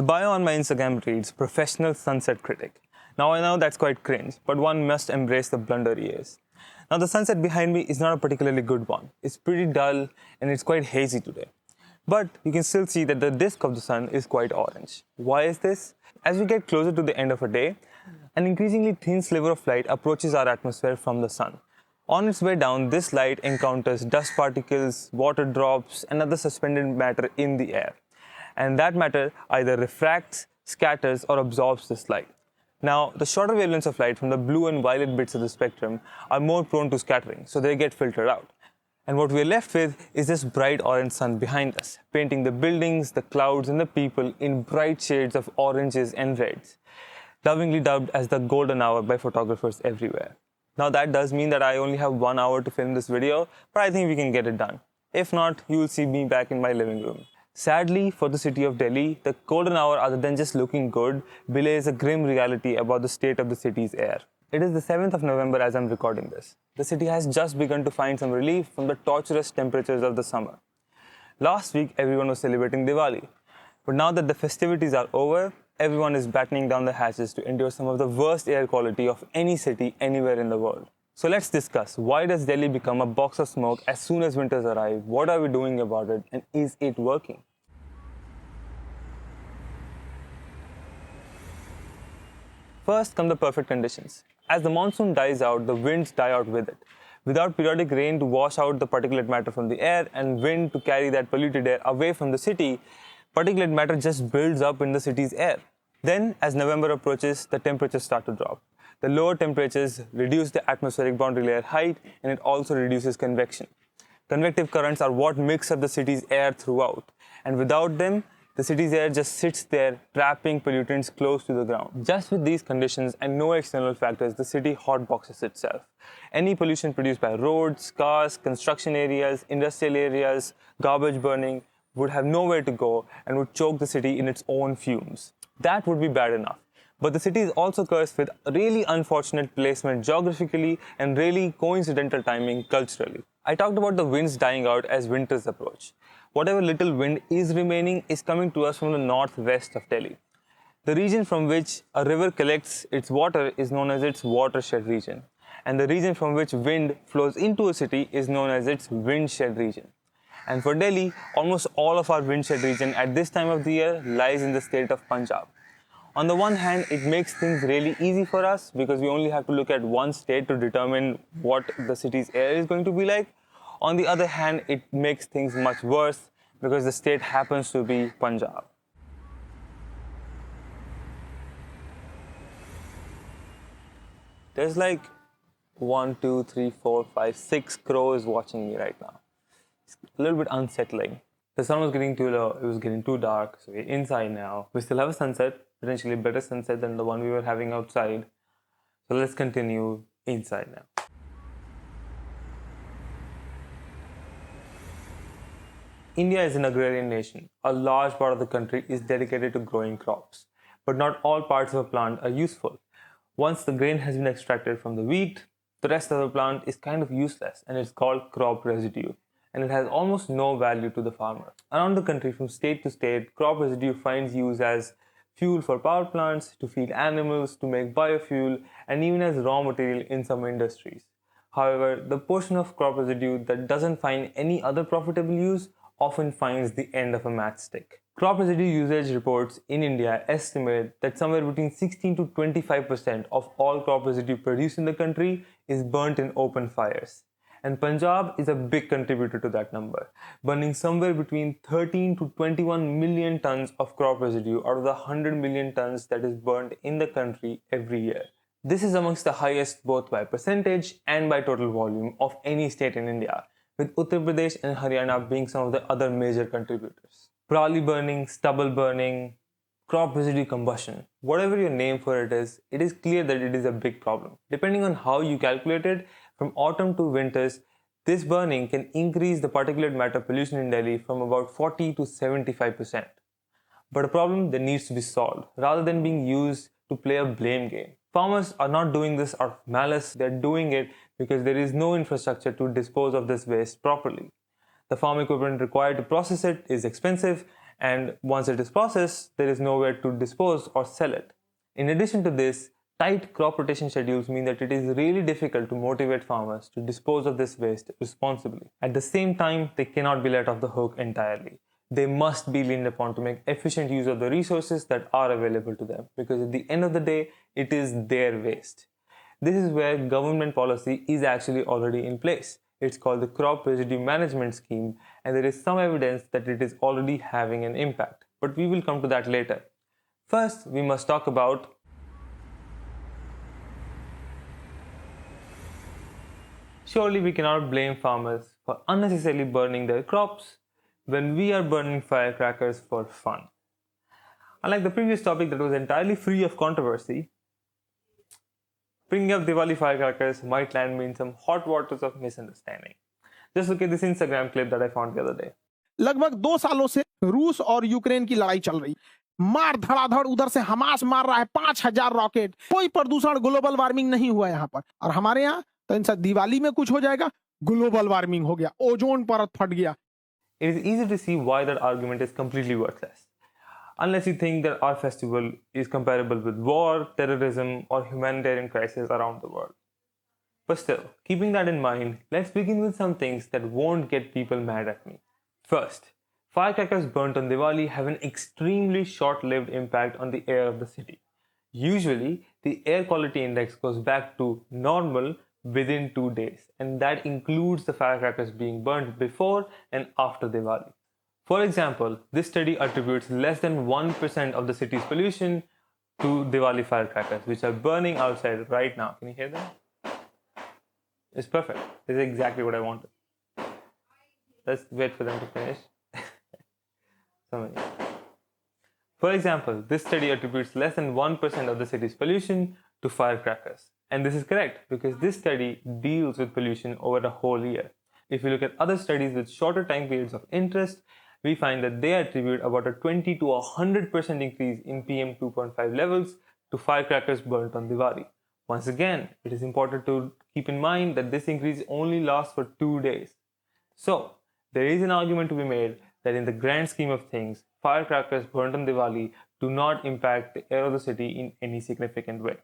bio on my Instagram reads professional sunset critic. Now I know that's quite cringe, but one must embrace the blunder he is. Now the sunset behind me is not a particularly good one. It's pretty dull and it's quite hazy today. But you can still see that the disk of the sun is quite orange. Why is this? As we get closer to the end of a day, an increasingly thin sliver of light approaches our atmosphere from the sun. On its way down, this light encounters dust particles, water drops, and other suspended matter in the air. And that matter either refracts, scatters, or absorbs this light. Now, the shorter wavelengths of light from the blue and violet bits of the spectrum are more prone to scattering, so they get filtered out. And what we're left with is this bright orange sun behind us, painting the buildings, the clouds, and the people in bright shades of oranges and reds, lovingly dubbed as the golden hour by photographers everywhere. Now that does mean that I only have 1 hour to film this video, but I think we can get it done. If not, you will see me back in my living room. Sadly, for the city of Delhi, the golden hour, other than just looking good, belays a grim reality about the state of the city's air. It is the 7th of November as I'm recording this. The city has just begun to find some relief from the torturous temperatures of the summer. Last week, everyone was celebrating Diwali. But now that the festivities are over, everyone is battening down the hatches to endure some of the worst air quality of any city anywhere in the world. So let's discuss, why does Delhi become a box of smoke as soon as winters arrive? What are we doing about it? And is it working? First come the perfect conditions. As the monsoon dies out, the winds die out with it. Without periodic rain to wash out the particulate matter from the air and wind to carry that polluted air away from the city, particulate matter just builds up in the city's air. Then, as November approaches, the temperatures start to drop. The lower temperatures reduce the atmospheric boundary layer height, and it also reduces convection. Convective currents are what mix up the city's air throughout, and without them, the city's air just sits there, trapping pollutants close to the ground. Just with these conditions and no external factors, the city hotboxes itself. Any pollution produced by roads, cars, construction areas, industrial areas, garbage burning would have nowhere to go and would choke the city in its own fumes. That would be bad enough. But the city is also cursed with really unfortunate placement geographically and really coincidental timing culturally. I talked about the winds dying out as winters approach. Whatever little wind is remaining is coming to us from the northwest of Delhi. The region from which a river collects its water is known as its watershed region. And the region from which wind flows into a city is known as its windshed region. And for Delhi, almost all of our windshed region at this time of the year lies in the state of Punjab. On the one hand, it makes things really easy for us because we only have to look at one state to determine what the city's air is going to be like. On the other hand, it makes things much worse because the state happens to be Punjab. There's like 1, 2, 3, 4, 5, 6 crows watching me right now. It's a little bit unsettling. The sun was getting too low, it was getting too dark, so we're inside now. We still have a sunset, potentially a better sunset than the one we were having outside. So let's continue inside now. India is an agrarian nation. A large part of the country is dedicated to growing crops. But not all parts of a plant are useful. Once the grain has been extracted from the wheat, the rest of the plant is kind of useless and it's called crop residue. And it has almost no value to the farmer. Around the country, from state to state, crop residue finds use as fuel for power plants, to feed animals, to make biofuel, and even as raw material in some industries. However, the portion of crop residue that doesn't find any other profitable use often finds the end of a matchstick. Crop residue usage reports in India estimate that somewhere between 16 to 25% of all crop residue produced in the country is burnt in open fires. And Punjab is a big contributor to that number, burning somewhere between 13 to 21 million tons of crop residue out of the 100 million tons that is burnt in the country every year. This is amongst the highest both by percentage and by total volume of any state in India, with Uttar Pradesh and Haryana being some of the other major contributors. Purali burning, stubble burning, crop residue combustion, whatever your name for it is clear that it is a big problem. Depending on how you calculate it, from autumn to winters, this burning can increase the particulate matter pollution in Delhi from about 40 to 75%. But a problem that needs to be solved, rather than being used to play a blame game. Farmers are not doing this out of malice, they're doing it because there is no infrastructure to dispose of this waste properly. The farm equipment required to process it is expensive, And once it is processed, there is nowhere to dispose or sell it. In addition to this, tight crop rotation schedules mean that it is really difficult to motivate farmers to dispose of this waste responsibly. At the same time, they cannot be let off the hook entirely. They must be leaned upon to make efficient use of the resources that are available to them, because at the end of the day, it is their waste. This is where government policy is actually already in place. It's called the Crop Residue Management Scheme, and there is some evidence that it is already having an impact. But we will come to that later. First, we must talk about surely we cannot blame farmers for unnecessarily burning their crops when we are burning firecrackers for fun. Unlike the previous topic that was entirely free of controversy, bringing up Diwali firecrackers might land me in some hot waters of misunderstanding. Just look at this Instagram clip that I found the other day. लगभग 2 सालों से रूस और Ukraine की लड़ाई चल रही, मार धड़ाधड़ उधर से हमास मार रहा है 5,000 रॉकेट, कोई प्रदूषण ग्लोबल वार्मिंग नहीं हुआ यहाँ पर, और हमारे यहाँ तो इनसे दिवाली में कुछ हो जाएगा, ग्लोबल वार्मिंग हो गया, ओजोन परत फट गया. It is easy to see why that argument is completely worthless. Unless you think that our festival is comparable with war, terrorism, or humanitarian crisis around the world. But still, keeping that in mind, let's begin with some things that won't get people mad at me. First, firecrackers burnt on Diwali have an extremely short-lived impact on the air of the city. Usually, the air quality index goes back to normal within 2 days, and that includes the firecrackers being burnt before and after Diwali. For example, this study attributes less than 1% of the city's pollution to Diwali firecrackers, which are burning outside right now. Can you hear them? It's perfect. This is exactly what I wanted. Let's wait for them to finish. For example, this study attributes less than 1% of the city's pollution to firecrackers. And this is correct because this study deals with pollution over a whole year. If you look at other studies with shorter time periods of interest, we find that they attribute about a 20 to 100% increase in PM 2.5 levels to firecrackers burnt on Diwali. Once again, it is important to keep in mind that this increase only lasts for 2 days. So, there is an argument to be made that in the grand scheme of things, firecrackers burnt on Diwali do not impact the air of the city in any significant way.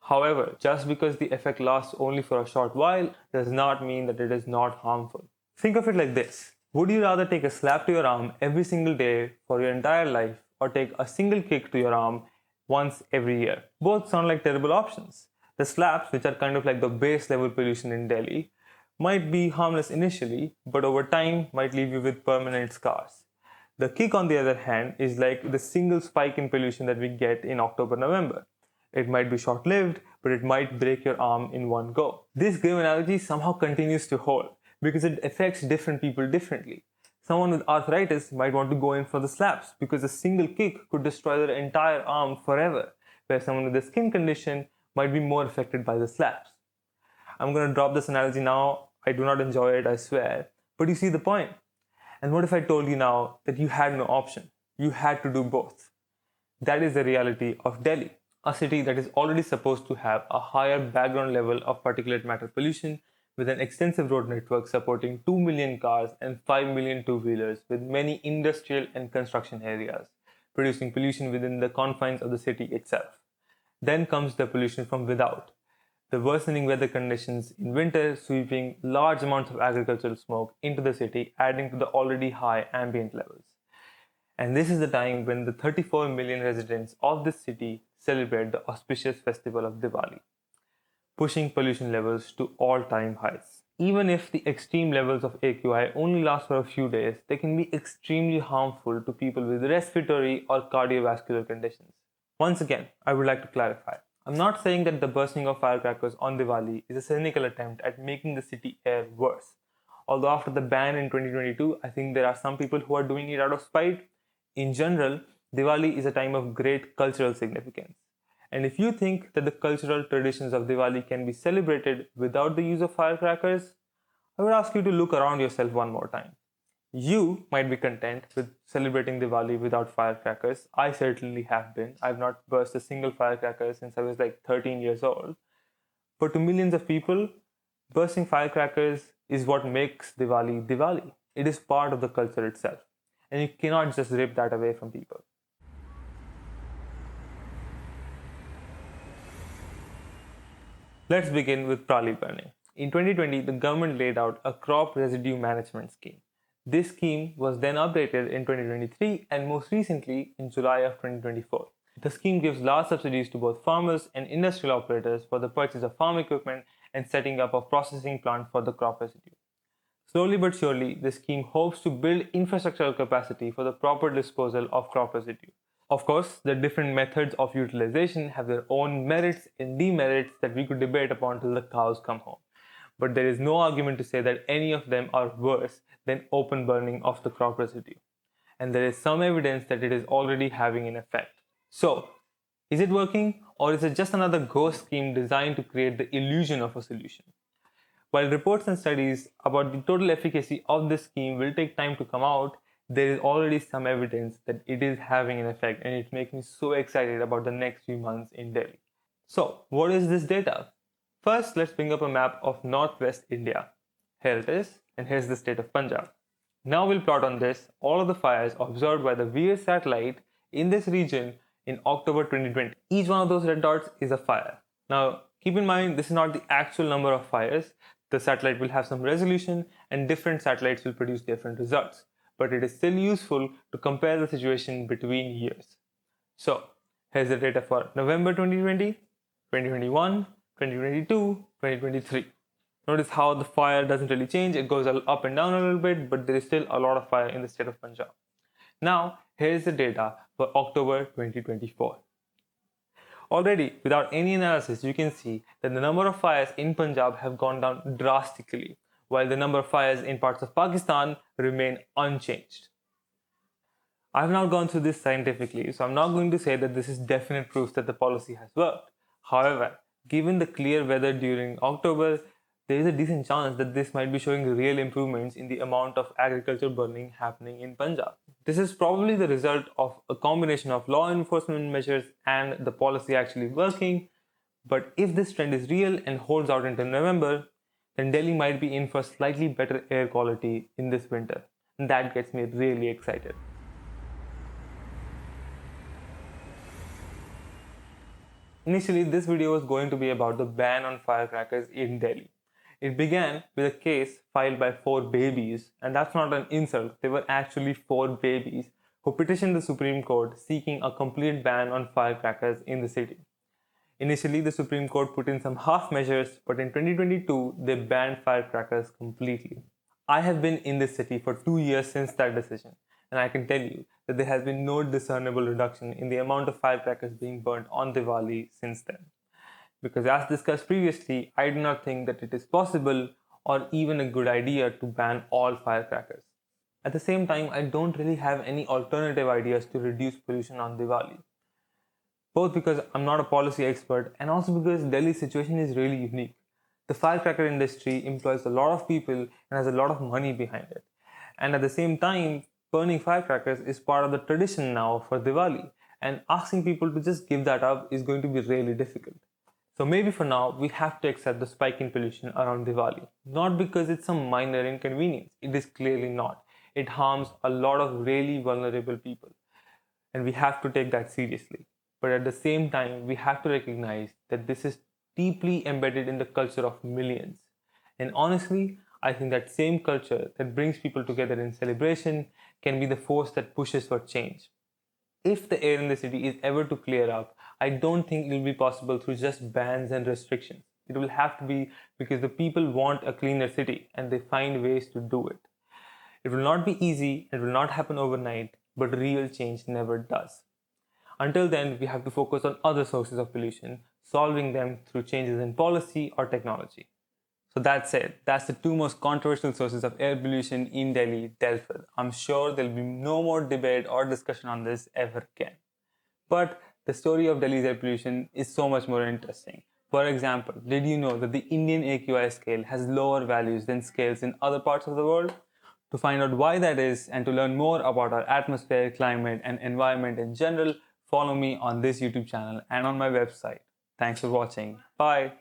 However, just because the effect lasts only for a short while does not mean that it is not harmful. Think of it like this. Would you rather take a slap to your arm every single day for your entire life or take a single kick to your arm once every year? Both sound like terrible options. The slaps, which are kind of like the base level pollution in Delhi, might be harmless initially, but over time might leave you with permanent scars. The kick, on the other hand, is like the single spike in pollution that we get in October-November. It might be short-lived, but it might break your arm in one go. This grim analogy somehow continues to hold because it affects different people differently. Someone with arthritis might want to go in for the slaps because a single kick could destroy their entire arm forever, where someone with a skin condition might be more affected by the slaps. I'm going to drop this analogy now. I do not enjoy it, I swear. But you see the point. And what if I told you now that you had no option? You had to do both. That is the reality of Delhi, a city that is already supposed to have a higher background level of particulate matter pollution with an extensive road network supporting 2 million cars and 5 million two-wheelers with many industrial and construction areas, producing pollution within the confines of the city itself. Then comes the pollution from without, the worsening weather conditions in winter sweeping large amounts of agricultural smoke into the city, adding to the already high ambient levels. And this is the time when the 34 million residents of this city celebrate the auspicious festival of Diwali, pushing pollution levels to all-time highs. Even if the extreme levels of AQI only last for a few days, they can be extremely harmful to people with respiratory or cardiovascular conditions. Once again, I would like to clarify. I'm not saying that the bursting of firecrackers on Diwali is a cynical attempt at making the city air worse. Although after the ban in 2022, I think there are some people who are doing it out of spite. In general, Diwali is a time of great cultural significance. And if you think that the cultural traditions of Diwali can be celebrated without the use of firecrackers, I would ask you to look around yourself one more time. You might be content with celebrating Diwali without firecrackers. I certainly have been. I've not burst a single firecracker since I was like 13 years old. But to millions of people, bursting firecrackers is what makes Diwali Diwali. It is part of the culture itself. and you cannot just rip that away from people. Let's begin with pali burning. In 2020, the government laid out a crop residue management scheme. This scheme was then updated in 2023 and most recently in July of 2024. The scheme gives large subsidies to both farmers and industrial operators for the purchase of farm equipment and setting up a processing plant for the crop residue. Slowly but surely, the scheme hopes to build infrastructural capacity for the proper disposal of crop residue. Of course, the different methods of utilization have their own merits and demerits that we could debate upon till the cows come home. But there is no argument to say that any of them are worse than open burning of the crop residue. And there is some evidence that it is already having an effect. So, is it working, or is it just another ghost scheme designed to create the illusion of a solution? While reports and studies about the total efficacy of this scheme will take time to come out, there is already some evidence that it is having an effect, and it makes me so excited about the next few months in Delhi. So, what is this data? First, let's bring up a map of northwest India. Here it is, and here's the state of Punjab. Now we'll plot on this all of the fires observed by the Veer satellite in this region in October 2020. Each one of those red dots is a fire. Now, keep in mind, this is not the actual number of fires. The satellite will have some resolution, and different satellites will produce different results. But it is still useful to compare the situation between years. So, here's the data for November 2020, 2021, 2022, 2023. Notice how the fire doesn't really change. It goes up and down a little bit, but there is still a lot of fire in the state of Punjab. Now, here's the data for October 2024. Already, without any analysis, you can see that the number of fires in Punjab have gone down drastically, while the number of fires in parts of Pakistan remain unchanged. I have now gone through this scientifically, so I'm not going to say that this is definite proof that the policy has worked. However, given the clear weather during October, there is a decent chance that this might be showing real improvements in the amount of agriculture burning happening in Punjab. This is probably the result of a combination of law enforcement measures and the policy actually working. But if this trend is real and holds out into November, then Delhi might be in for slightly better air quality in this winter. And that gets me really excited. Initially, this video was going to be about the ban on firecrackers in Delhi. It began with a case filed by 4 babies, and that's not an insult, they were actually 4 babies who petitioned the Supreme Court seeking a complete ban on firecrackers in the city. Initially, the Supreme Court put in some half measures, but in 2022, they banned firecrackers completely. I have been in this city for 2 years since that decision, and I can tell you that there has been no discernible reduction in the amount of firecrackers being burnt on Diwali since then. Because as discussed previously, I do not think that it is possible or even a good idea to ban all firecrackers. At the same time, I don't really have any alternative ideas to reduce pollution on Diwali. Both because I'm not a policy expert and also because Delhi's situation is really unique. The firecracker industry employs a lot of people and has a lot of money behind it. And at the same time, burning firecrackers is part of the tradition now for Diwali, and asking people to just give that up is going to be really difficult. So maybe for now, we have to accept the spike in pollution around Diwali. Not because it's some minor inconvenience. It is clearly not. It harms a lot of really vulnerable people. And we have to take that seriously. But at the same time, we have to recognize that this is deeply embedded in the culture of millions. And honestly, I think that same culture that brings people together in celebration can be the force that pushes for change. If the air in the city is ever to clear up, I don't think it will be possible through just bans and restrictions. It will have to be because the people want a cleaner city and they find ways to do it. It will not be easy, it will not happen overnight, but real change never does. Until then, we have to focus on other sources of pollution, solving them through changes in policy or technology. So that's it. That's the 2 most controversial sources of air pollution in Delhi dealt with. I'm sure there'll be no more debate or discussion on this ever again. But the story of Delhi's air pollution is so much more interesting. For example, did you know that the Indian AQI scale has lower values than scales in other parts of the world? To find out why that is and to learn more about our atmosphere, climate, and environment in general, follow me on this YouTube channel and on my website. Thanks for watching. Bye.